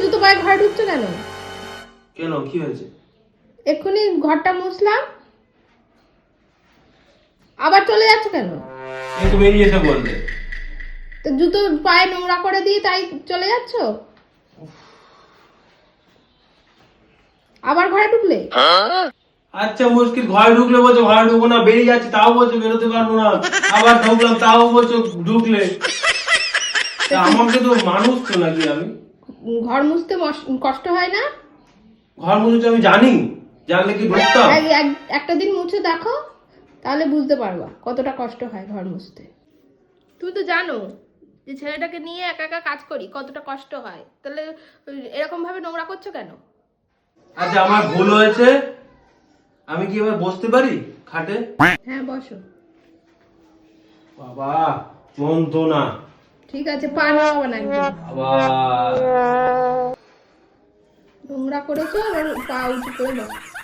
জুতো পায়ে ঘরে ঢুকছো কেন? কেন, কি হয়েছে? এক্ষুনি ঘরটা মুছলাম, আবার চলে যাচ্ছ কেন? একটু বেরিয়ে এসে বললে। তো জুতো পায়ে নোংরা করে দিয়ে তাই চলে যাচ্ছ? আবার ঘরে ঢুকলে? আচ্ছা মুশকিল, ঘরে ঢুকলে বলছো ঘরে ঢুকবো না, বেরিয়ে যাচ্ছি তাও বলছো বেরোতে পারবো না, আবার ঢুকলাম তাও বলছো ঢুকলে। তা আমাকে তো মানুষ তো নাকি আমি? ঘর মুছতে কষ্ট হয় না? ঘর মুছে আমি জানি, জানলে কি ঢুকতাম? একটা দিন মুছে দেখো, তাহলে বুঝতে পারবা কতটা কষ্ট হয় ঘর মুছতে। তুমি তো জানো যে ছেলেটাকে নিয়ে একা একা কাজ করি, কতটা কষ্ট হয়, তাহলে এরকম ভাবে নোংরা করছো কেন? আচ্ছা আমার ভুল হয়েছে, আমি কি এবার বসতে পারি খাটে? হ্যাঁ বসো। বাবা যন্ত্রণা। ঠিক আছে, পা নামাবো না একদম। আবার নোংরা করেছো, আবার পা উঁচু করে বসো।